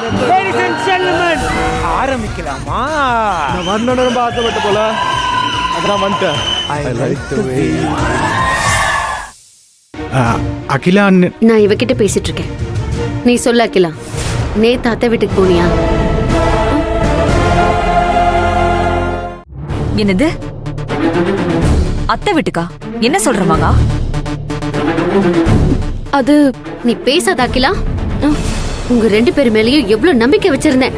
Ladies and gentlemen, ஆரம்பிக்கலாமா? நான் வரணும்னு ரொம்ப ஆசைப்பட்ட போல அதான் வந்துட்டேன். I like the way. Akila, நான் இவகிட்ட பேசிட்டு இருக்கேன். நீ சொல்ல அகிலா, நேத்து அத்தை வீட்டுக்கு போனியா? என்னது அத்தை வீட்டுக்கா? என்ன சொல்ற மகா? அது நீ பேசாத அகிலா. உங்க 2 பேர் மேலயும் எவ்வளவு நம்பிக்கை வச்சிருந்தேன்.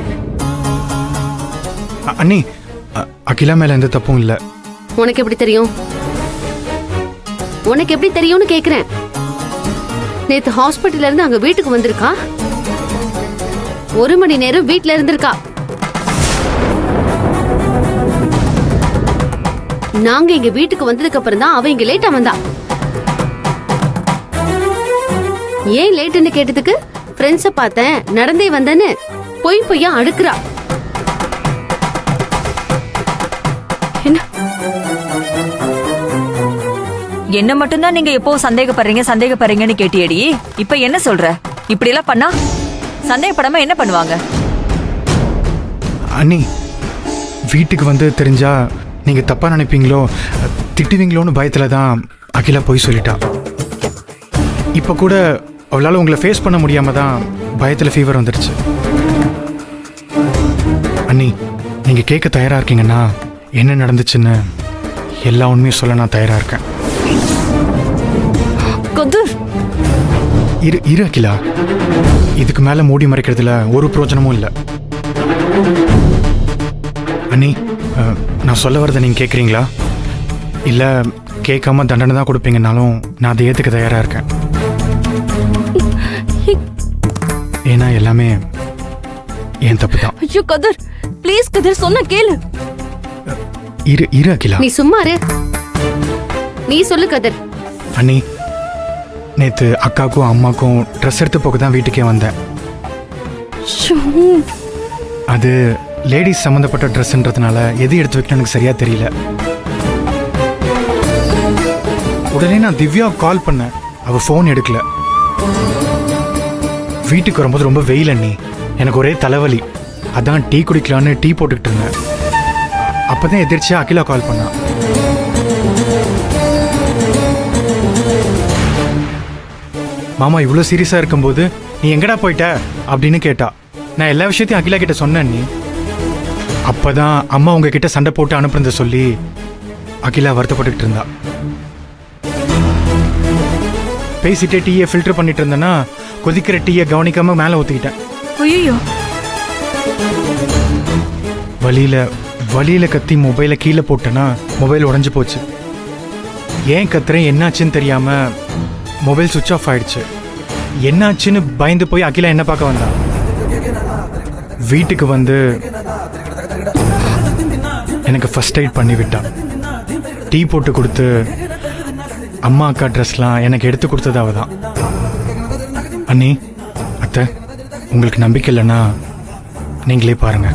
அண்ணி, அகிலா மேல எந்த தப்பும் இல்ல. உனக்கு எப்படி தெரியும்? உனக்கு எப்படி தெரியும்னு கேக்குறேன். நேத்து ஹாஸ்பிட்டல்ல இருந்து அங்க வீட்டுக்கு வந்திருக்கா. 1 மணி நேரம் வீட்ல இருந்திருக்கா. நாங்க எங்க வீட்டுக்கு வந்ததுக்கு அப்புறம் தான் அவ இங்க லேட்டா வந்தா. ஏன் லேட்டுன்னு கேட்டதுக்கு ஃப்ரெண்ட்ஸ பார்த்தேன், நடந்தே வந்தேன்னு பொய்யா அடுக்குறா. என்ன மட்டும்தான் நீங்க எப்போ சந்தேகப்படுறீங்கன்னு கேட்டியடி. இப்ப என்ன சொல்ற? இப்படி எல்லாம் பண்ணா சந்தேகப்படாம என்ன பண்ணுவாங்க? அண்ணி, வீட்டுக்கு வந்து தெரிஞ்சா நீங்க தப்பா நினைப்பீங்களோ, திட்டுவீங்களோன்னு பயத்துல தான் அகிலா போய் சொல்லிட்டா. இப்ப கூட அவளால உங்களை ஃபேஸ் பண்ண முடியாம தான் பயத்துல ஃபீவர் வந்துடுச்சு. அண்ணி, நீங்க கேட்க தயாரா இருக்கீங்கன்னா என்ன நடந்துச்சுன்னு எல்லா உண்மையும் சொல்ல நான் தயாரா இருக்கேன். இரு அகிலா, இதுக்கு மேல மூடி மறைக்கிறதுல ஒரு பிரயோஜனமும் இல்லை. அண்ணி, நான் சொல்ல வரதை நீங்க கேட்குறீங்களா? இல்லை கேட்காம தண்டனை தான் கொடுப்பீங்கன்னாலும் நான் அதை ஏற்றுக்க தயாராக இருக்கேன். ஏன்னா எல்லாமே என் தப்பு தான். ஐயோ கதிர், ப்ளீஸ் கதிர், சொன்ன கேளு. இரு அகிலா, நீ சும்மா இரு. நீ சொல்லு கதிர். அண்ணி, நேற்று அக்காவுக்கும் அம்மாக்கும் ட்ரெஸ் எடுத்து போக தான் வீட்டுக்கே வந்தேன். அது லேடிஸ் சம்மந்தப்பட்ட ட்ரெஸ்ன்றதுனால எது எடுத்து வைக்கணும் எனக்கு சரியா தெரியல. உடனே நான் திவ்யா கால் பண்ணேன், அவ ஃபோன் எடுக்கல. வீட்டுக்கு வரும்போது ரொம்ப வெயில் அண்ணி, எனக்கு ஒரே தலைவலி. அதான் டீ குடிக்கலான்னு டீ போட்டுக்கிட்டு இருந்தேன். அப்பதான் எதிர்ச்சியா அகிலா கால் பண்ணா. மாமா இவ்வளோ சீரியஸா இருக்கும்போது நீ எங்கடா போயிட்ட அப்படின்னு கேட்டா. நான் எல்லா விஷயத்தையும் அகிலா கிட்ட சொன்னேன். நீ அப்பதான் அம்மா உங்ககிட்ட சண்டை போட்டு அனுப்புறத சொல்லி அகிலா வருத்தப்பட்டுக்கிட்டு இருந்தா. பேசிட்டே டீயை ஃபில்டர் பண்ணிட்டு இருந்தேன்னா கொதிக்கிற டீயை கவனிக்காம மேலே ஊற்றிக்கிட்டேன். ஐயோ, வழியில கத்தி மொபைலை கீழே போட்டேன்னா மொபைல் உடஞ்சி போச்சு. ஏன் கத்துறேன் என்னாச்சுன்னு தெரியாம மொபைல் சுவிட்ச் ஆஃப் ஆயிடுச்சு. என்னாச்சுன்னு பயந்து போய் அகிலா என்ன பார்க்க வந்தா. வீட்டுக்கு வந்து எனக்கு ஃபர்ஸ்ட் எய்ட் பண்ணி விட்டா. டீ போட்டு கொடுத்து அம்மா அக்கா ட்ரெஸ்லாம் எனக்கு எடுத்து கொடுத்தது அவ தான். அண்ணி, அத்தை, உங்களுக்கு நம்பிக்கை இல்லைன்னா நீங்களே பாருங்க.